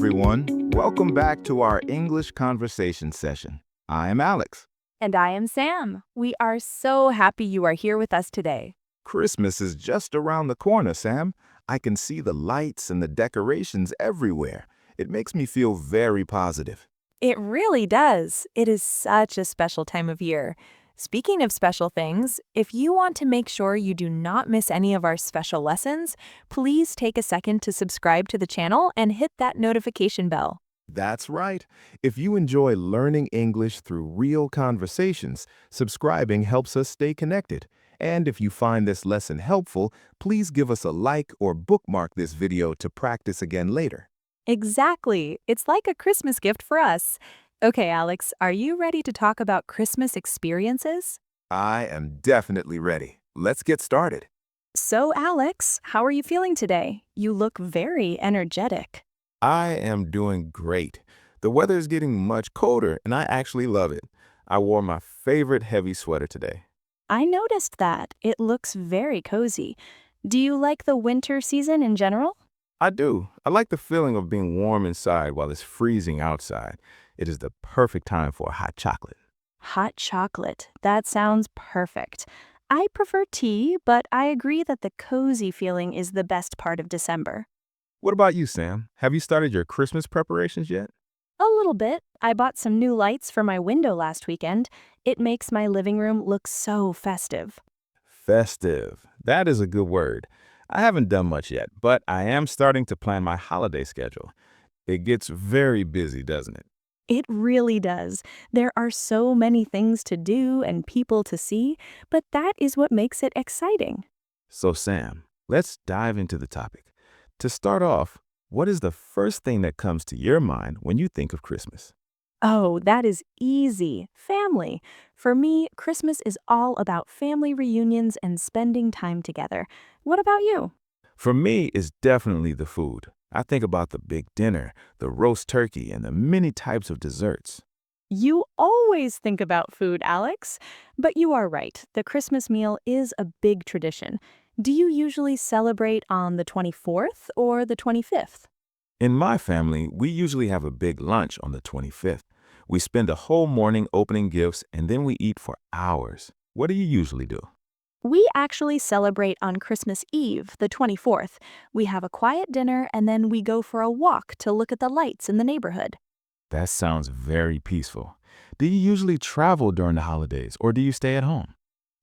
everyone. Welcome back to our English conversation session. I am Alex. And I am Sam. We are so happy you are here with us today. Christmas is just around the corner, Sam. I can see the lights and the decorations everywhere. It makes me feel very positive. It really does. It is such a special time of year. Speaking of special things, if you want to make sure you do not miss any of our special lessons, please take a second to subscribe to the channel and hit that notification bell. That's right. If you enjoy learning English through real conversations, subscribing helps us stay connected. And if you find this lesson helpful, please give us a like or bookmark this video to practice again later. Exactly. It's like a Christmas gift for us. Okay, Alex, are you ready to talk about Christmas experiences? I am definitely ready. Let's get started. So, Alex, how are you feeling today? You look very energetic. I am doing great. The weather is getting much colder, and I actually love it. I wore my favorite heavy sweater today. I noticed that. It looks very cozy. Do you like the winter season in general? I do. I like the feeling of being warm inside while it's freezing outside. It is the perfect time for a hot chocolate. Hot chocolate. That sounds perfect. I prefer tea, but I agree that the cozy feeling is the best part of December. What about you, Sam? Have you started your Christmas preparations yet? A little bit. I bought some new lights for my window last weekend. It makes my living room look so festive. Festive. That is a good word. I haven't done much yet, but I am starting to plan my holiday schedule. It gets very busy, doesn't it? It really does. There are so many things to do and people to see, but that is what makes it exciting. So, Sam, let's dive into the topic. To start off, what is the first thing that comes to your mind when you think of Christmas? Oh, that is easy. Family. For me, Christmas is all about family reunions and spending time together. What about you? For me, it's definitely the food. I think about the big dinner, the roast turkey, and the many types of desserts. You always think about food, Alex. But you are right. The Christmas meal is a big tradition. Do you usually celebrate on the 24th or the 25th? In my family, we usually have a big lunch on the 25th. We spend a whole morning opening gifts and then we eat for hours. What do you usually do? We actually celebrate on Christmas Eve, the 24th. We have a quiet dinner and then we go for a walk to look at the lights in the neighborhood. That sounds very peaceful. Do you usually travel during the holidays or do you stay at home?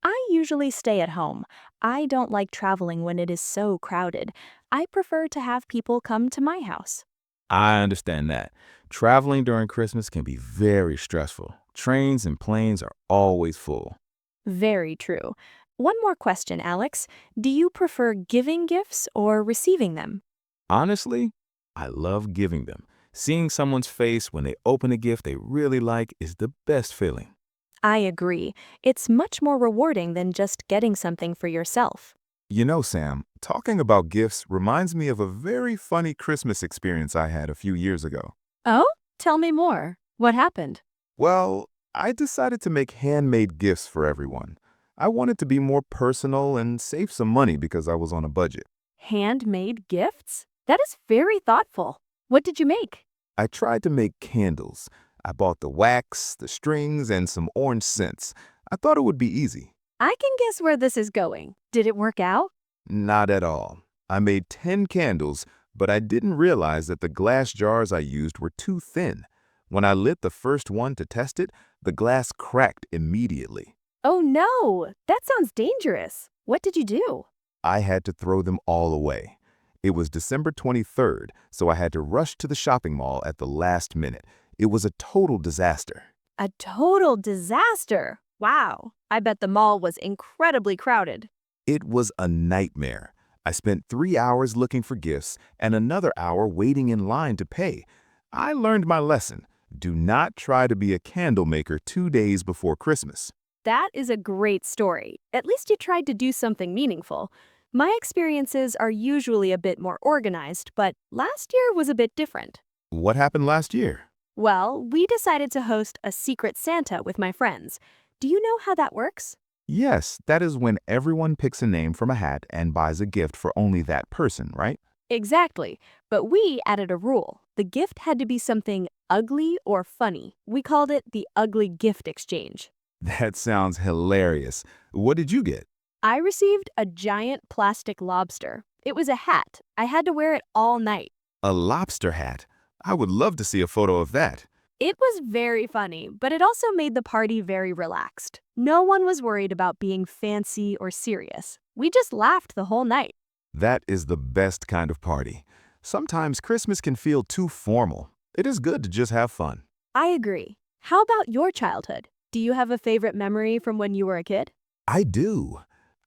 I usually stay at home. I don't like traveling when it is so crowded. I prefer to have people come to my house. I understand that. Traveling during Christmas can be very stressful. Trains and planes are always full. Very true. One more question, Alex. Do you prefer giving gifts or receiving them? Honestly, I love giving them. Seeing someone's face when they open a gift they really like is the best feeling. I agree. It's much more rewarding than just getting something for yourself. You know, Sam, talking about gifts reminds me of a very funny Christmas experience I had a few years ago. Oh? Tell me more. What happened? Well, I decided to make handmade gifts for everyone. I wanted to be more personal and save some money because I was on a budget. Handmade gifts? That is very thoughtful. What did you make? I tried to make candles. I bought the wax, the strings, and some orange scents. I thought it would be easy. I can guess where this is going. Did it work out? Not at all. I made 10 candles, but I didn't realize that the glass jars I used were too thin. When I lit the first one to test it, the glass cracked immediately. Oh no, that sounds dangerous. What did you do? I had to throw them all away. It was December 23rd, so I had to rush to the shopping mall at the last minute. It was a total disaster. A total disaster. Wow. I bet the mall was incredibly crowded. It was a nightmare. I spent 3 hours looking for gifts and another hour waiting in line to pay. I learned my lesson. Do not try to be a candle maker 2 days before Christmas. That is a great story. At least you tried to do something meaningful. My experiences are usually a bit more organized, but last year was a bit different. What happened last year? Well, we decided to host a Secret Santa with my friends. Do you know how that works? Yes, that is when everyone picks a name from a hat and buys a gift for only that person, right? Exactly. But we added a rule. The gift had to be something ugly or funny. We called it the ugly gift exchange. That sounds hilarious. What did you get? I received a giant plastic lobster. It was a hat. I had to wear it all night. A lobster hat. I would love to see a photo of that. It was very funny, but it also made the party very relaxed. No one was worried about being fancy or serious. We just laughed the whole night. That is the best kind of party. Sometimes Christmas can feel too formal. It is good to just have fun. I agree. How about your childhood? Do you have a favorite memory from when you were a kid? I do.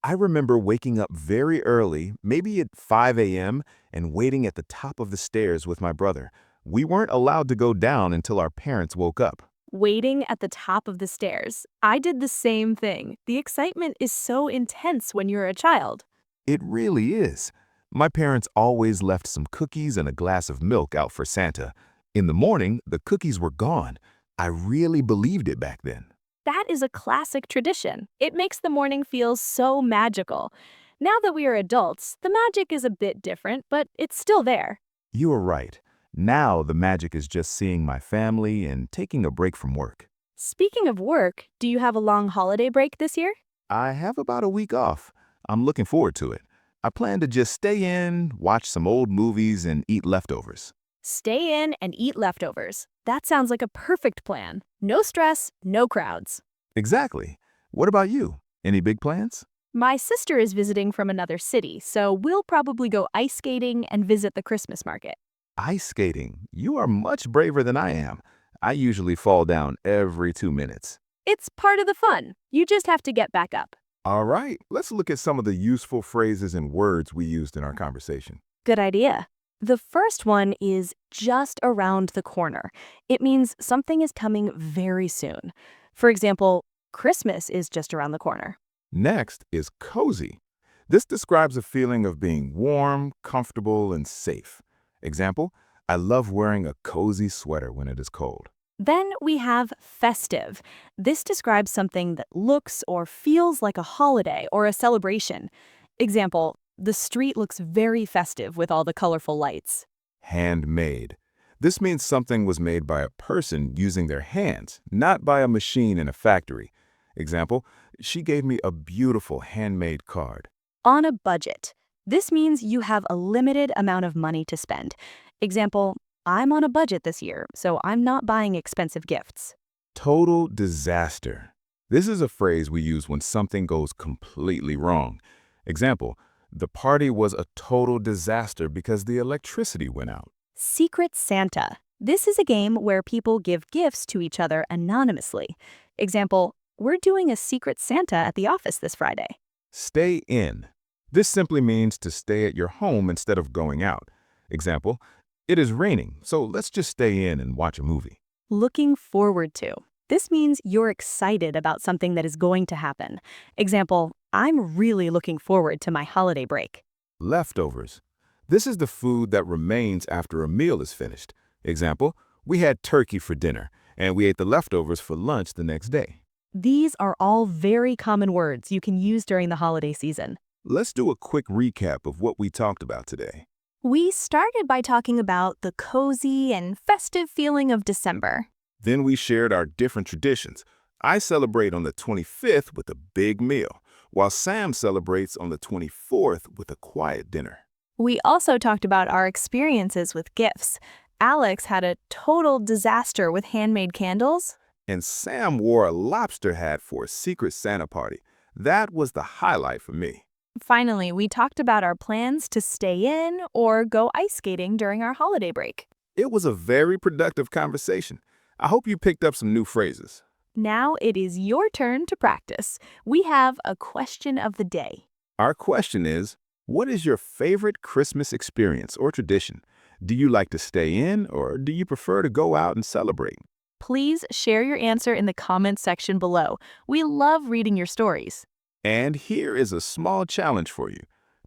I remember waking up very early, maybe at 5 a.m., and waiting at the top of the stairs with my brother. We weren't allowed to go down until our parents woke up. Waiting at the top of the stairs. I did the same thing. The excitement is so intense when you're a child. It really is. My parents always left some cookies and a glass of milk out for Santa. In the morning, the cookies were gone. I really believed it back then. That is a classic tradition. It makes the morning feel so magical. Now that we are adults, the magic is a bit different, but it's still there. You are right. Now the magic is just seeing my family and taking a break from work. Speaking of work, do you have a long holiday break this year? I have about a week off. I'm looking forward to it. I plan to just stay in, watch some old movies, and eat leftovers. Stay in and eat leftovers. That sounds like a perfect plan. No stress, no crowds. Exactly. What about you? Any big plans? My sister is visiting from another city, so we'll probably go ice skating and visit the Christmas market. Ice skating. You are much braver than I am. I usually fall down every 2 minutes. It's part of the fun. You just have to get back up. All right, let's look at some of the useful phrases and words we used in our conversation. Good idea. The first one is just around the corner. It means something is coming very soon. For example, Christmas is just around the corner. Next is cozy. This describes a feeling of being warm, comfortable, and safe. Example, I love wearing a cozy sweater when it is cold. Then we have festive. This describes something that looks or feels like a holiday or a celebration. Example, the street looks very festive with all the colorful lights. Handmade. This means something was made by a person using their hands, not by a machine in a factory. Example, she gave me a beautiful handmade card. On a budget. This means you have a limited amount of money to spend. Example, I'm on a budget this year, so I'm not buying expensive gifts. Total disaster. This is a phrase we use when something goes completely wrong. Example, the party was a total disaster because the electricity went out. Secret Santa. This is a game where people give gifts to each other anonymously. Example, we're doing a Secret Santa at the office this Friday. Stay in. This simply means to stay at your home instead of going out. Example, it is raining, so let's just stay in and watch a movie. Looking forward to. This means you're excited about something that is going to happen. Example, I'm really looking forward to my holiday break. Leftovers. This is the food that remains after a meal is finished. Example, we had turkey for dinner, and we ate the leftovers for lunch the next day. These are all very common words you can use during the holiday season. Let's do a quick recap of what we talked about today. We started by talking about the cozy and festive feeling of December. Then we shared our different traditions. I celebrate on the 25th with a big meal, while Sam celebrates on the 24th with a quiet dinner. We also talked about our experiences with gifts. Alex had a total disaster with handmade candles. And Sam wore a lobster hat for a Secret Santa party. That was the highlight for me. Finally, we talked about our plans to stay in or go ice skating during our holiday break. It was a very productive conversation. I hope you picked up some new phrases. Now it is your turn to practice. We have a question of the day. Our question is, what is your favorite Christmas experience or tradition? Do you like to stay in or do you prefer to go out and celebrate? Please share your answer in the comments section below. We love reading your stories. And here is a small challenge for you.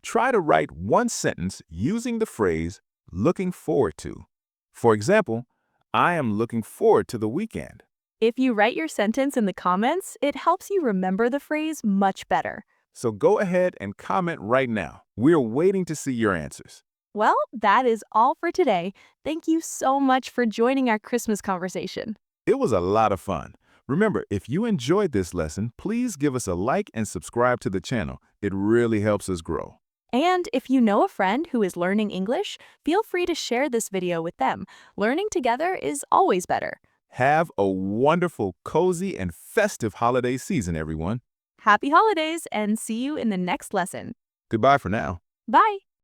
Try to write one sentence using the phrase, looking forward to. For example, I am looking forward to the weekend. If you write your sentence in the comments, it helps you remember the phrase much better. So go ahead and comment right now. We're waiting to see your answers. Well, that is all for today. Thank you so much for joining our Christmas conversation. It was a lot of fun. Remember, if you enjoyed this lesson, please give us a like and subscribe to the channel. It really helps us grow. And if you know a friend who is learning English, feel free to share this video with them. Learning together is always better. Have a wonderful, cozy, and festive holiday season, everyone. Happy holidays and see you in the next lesson. Goodbye for now. Bye.